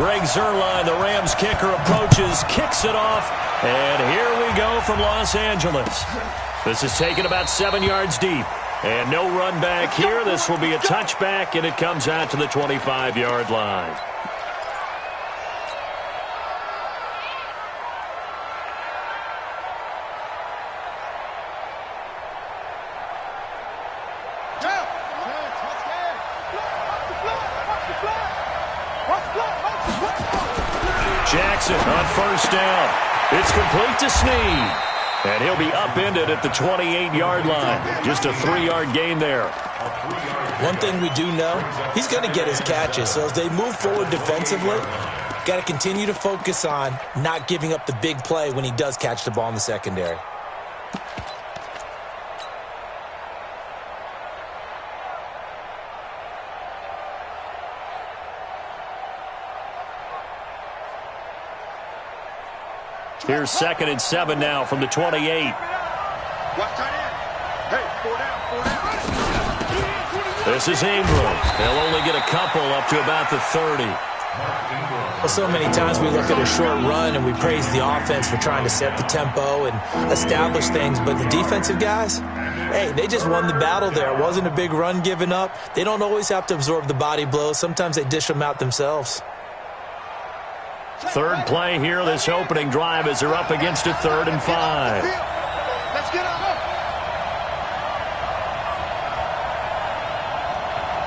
Greg Zuerlein, the Rams kicker, approaches, kicks it off, and here we go from Los Angeles. This is taken about 7 yards deep, and no run back here. This will be a touchback, and it comes out to the 25-yard line. Jackson on first down. It's complete to Snead. And he'll be upended at the 28-yard line. Just a 3-yard gain there. One thing we do know, he's going to get his catches. So as they move forward defensively, got to continue to focus on not giving up the big play when he does catch the ball in the secondary. Here's 2nd and 7 now from the 28. Watch tight end. Hey, 4 down. This is Ingram. They'll only get a couple up to about the 30. Well, so many times we look at a short run and we praise the offense for trying to set the tempo and establish things, but the defensive guys, hey, they just won the battle there. It wasn't a big run given up. They don't always have to absorb the body blows. Sometimes they dish them out themselves. Third play here, this opening drive, as they're up against a 3rd and 5. Let's get up.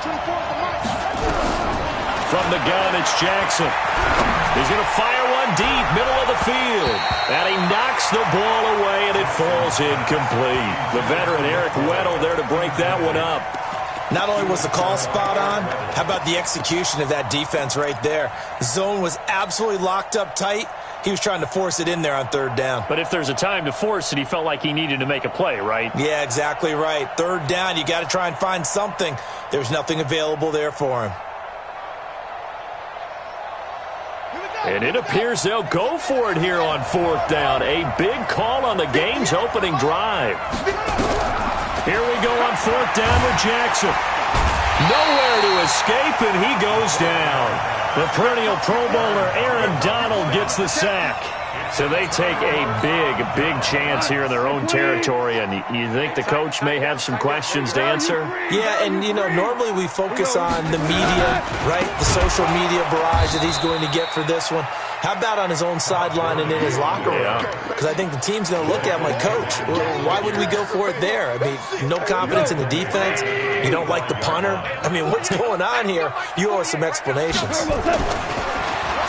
24 the mark. From the gun, it's Jackson. He's going to fire one deep, middle of the field. And he knocks the ball away, and it falls incomplete. The veteran Eric Weddle there to break that one up. Not only was the call spot on, how about the execution of that defense right there? The zone was absolutely locked up tight. He was trying to force it in there on 3rd down. But if there's a time to force it, he felt like he needed to make a play, right? Yeah, exactly right. 3rd down, you got to try and find something. There's nothing available there for him. And it appears they'll go for it here on 4th down. A big call on the game's opening drive. Here we go on 4th down with Jackson. Nowhere to escape, and he goes down. The perennial Pro Bowler Aaron Donald gets the sack. So they take a big chance here in their own territory, and you think the coach may have some questions to answer? Yeah, and, normally we focus on the media, right, the social media barrage that he's going to get for this one. How about on his own sideline and in his locker room? Because I think the team's going to look at him like, Coach, why would we go for it there? I mean, no confidence in the defense. You don't like the punter. I mean, what's going on here? You owe us some explanations.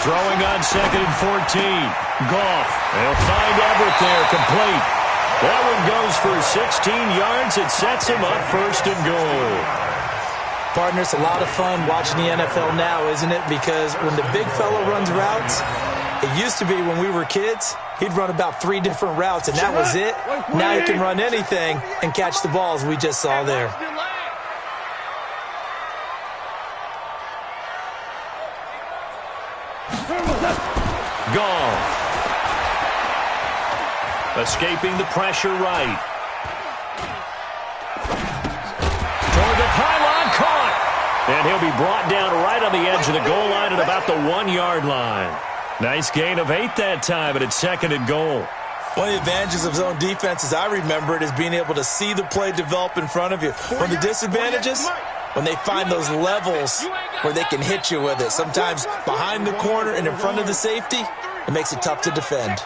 Throwing on 2nd and 14. Goff. They'll find Everett there, complete. That one goes for 16 yards. It sets him up 1st and goal. Partner, it's a lot of fun watching the NFL now, isn't it? Because when the big fella runs routes, it used to be when we were kids, he'd run about 3 different routes, and that was it. Now he can run anything and catch the balls we just saw there. Goff. Escaping the pressure right. Toward the pylon, caught. And he'll be brought down right on the edge of the goal line at about the 1-yard line. Nice gain of 8 that time, but it's 2nd and goal. One of the advantages of zone defense, as I remember it, is being able to see the play develop in front of you. One of the disadvantages, when they find those levels where they can hit you with it. Sometimes behind the corner and in front of the safety, it makes it tough to defend.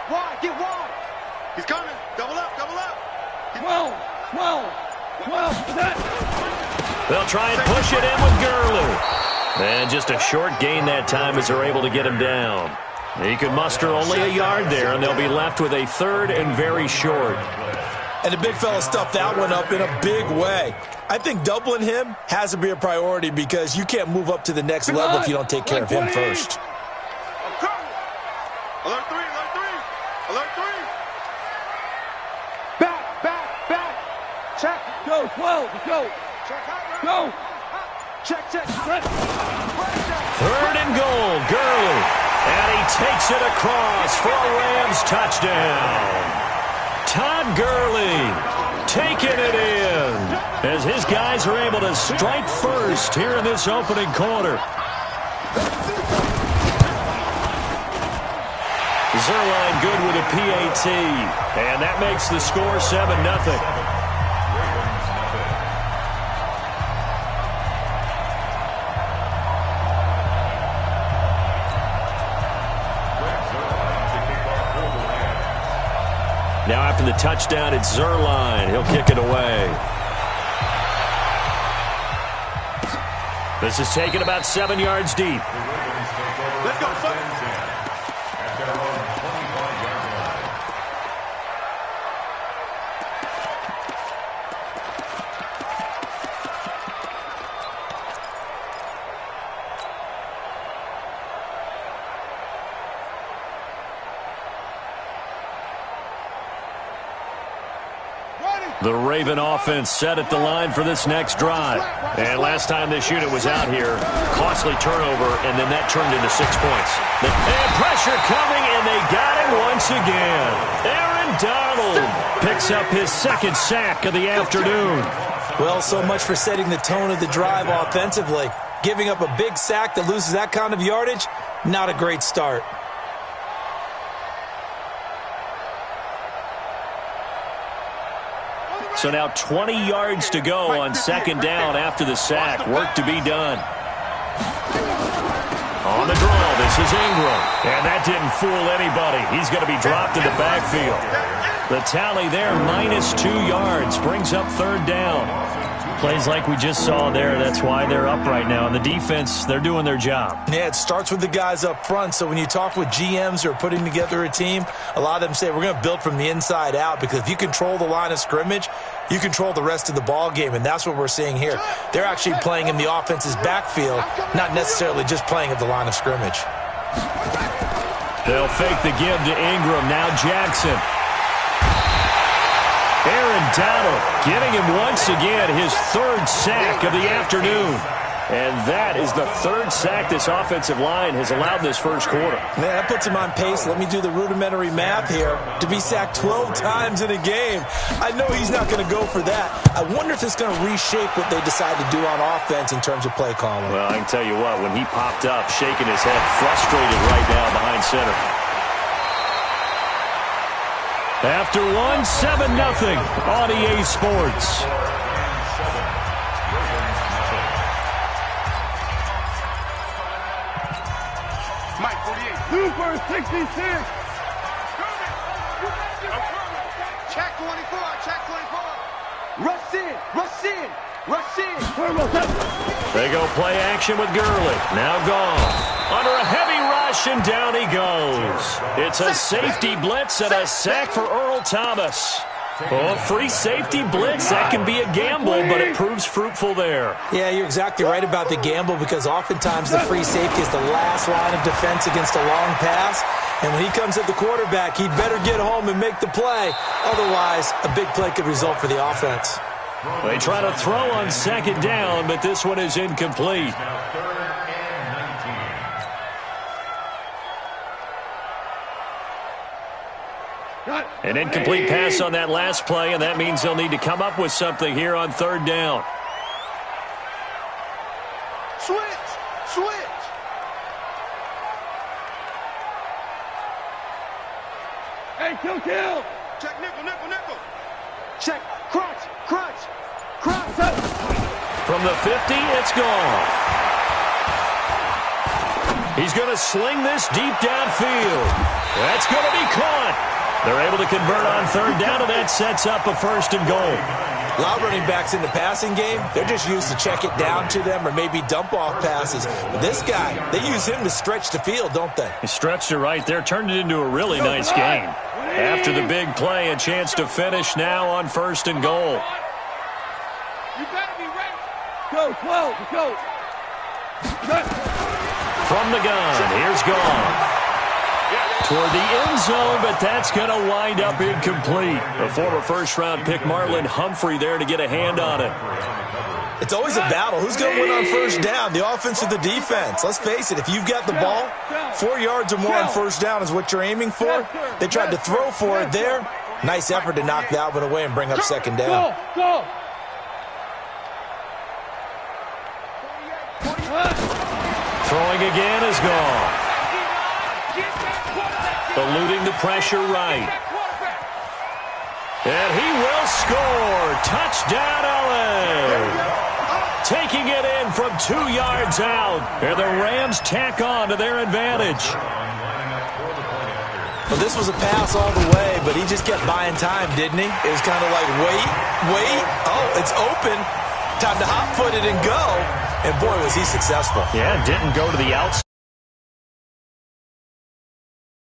Wide, get wide. He's coming. Double up. 12. They'll try and push it in with Gurley. And just a short gain that time as they're able to get him down. He could muster only a yard there, and they'll be left with a 3rd and very short. And the big fella stuffed that one up in a big way. I think doubling him has to be a priority because you can't move up to the next level if you don't take care of him first. Alert 3. Back. Check. Go, 12, go. Check. Go. Check. 3rd and goal, Gurley. And he takes it across for a Rams touchdown. Todd Gurley taking it in as his guys are able to strike first here in this opening quarter. Zerline good with a PAT, and that makes the score 7-0. Now after the touchdown, it's Zerline. He'll kick it away. This is taken about 7 yards deep. Let's go, son. The Raven offense set at the line for this next drive. And last time this unit was out here, costly turnover, and then that turned into 6 points. And pressure coming, and they got him once again. Aaron Donald picks up his second sack of the afternoon. Well, so much for setting the tone of the drive offensively. Giving up a big sack that loses that kind of yardage, not a great start. So now 20 yards to go on second down after the sack. Work to be done. On the draw, this is Ingram. And that didn't fool anybody. He's going to be dropped in the backfield. The tally there, -2 yards, brings up third down. Plays like we just saw there, that's why they're up right now. And the defense, they're doing their job. Yeah, it starts with the guys up front. So when you talk with GMs who are putting together a team, a lot of them say we're going to build from the inside out, because if you control the line of scrimmage, you control the rest of the ball game, and that's what we're seeing here. They're actually playing in the offense's backfield, not necessarily just playing at the line of scrimmage. They'll fake the give to Ingram. Now Jackson. Aaron Donald getting him once again his third sack of the afternoon. And that is the third sack this offensive line has allowed this first quarter. Man, that puts him on pace. Let me do the rudimentary math here. To be sacked 12 times in a game, I know he's not going to go for that. I wonder if it's going to reshape what they decide to do on offense in terms of play calling. Well, I can tell you what, when he popped up, shaking his head, frustrated right now behind center. After one, 7-0 on EA Sports. Mike, 48. Super 66. Check 24, check 24. Rush in, rush in, rush in. They go play action with Gurley. Now gone. Under a heavy rush, and down he goes. It's a safety blitz and a sack for Earl Thomas. Oh, free safety blitz, that can be a gamble, but it proves fruitful there. Yeah, you're exactly right about the gamble, because oftentimes the free safety is the last line of defense against a long pass. And when he comes at the quarterback, he'd better get home and make the play. Otherwise, a big play could result for the offense. They try to throw on second down, but this one is incomplete. An incomplete pass on that last play, and that means they'll need to come up with something here on third down. Switch, switch. Hey, kill. Check nickel, nickel, nickel. Check crunch, crunch, crunch. From the 50, it's gone. He's going to sling this deep downfield. That's going to be caught. They're able to convert on third down, and that sets up a first and goal. A lot of running backs in the passing game, they're just used to check it down to them or maybe dump off passes. But this guy, they use him to stretch the field, don't they? He stretched it right there, turned it into a really nice game. After the big play, a chance to finish now on first and goal. You better be ready. Go, 12, go. From the gun, here's Goff. Toward the end zone, but that's going to wind up incomplete. A former first-round pick, Marlon Humphrey, there to get a hand on it. It's always a battle. Who's going to win on first down, the offense or the defense? Let's face it, if you've got the ball, 4 yards or more on first down is what you're aiming for. They tried to throw for it there. Nice effort to knock that one away and bring up second down. Go! Throwing again is gone. Eluding the pressure right. And he will score. Touchdown, LA. Taking it in from 2 yards out. And the Rams tack on to their advantage. Well, this was a pass all the way, but he just kept buying time, didn't he? It was kind of like, wait. Oh, it's open. Time to hot-foot it and go. And, boy, was he successful. Yeah, didn't go to the outside.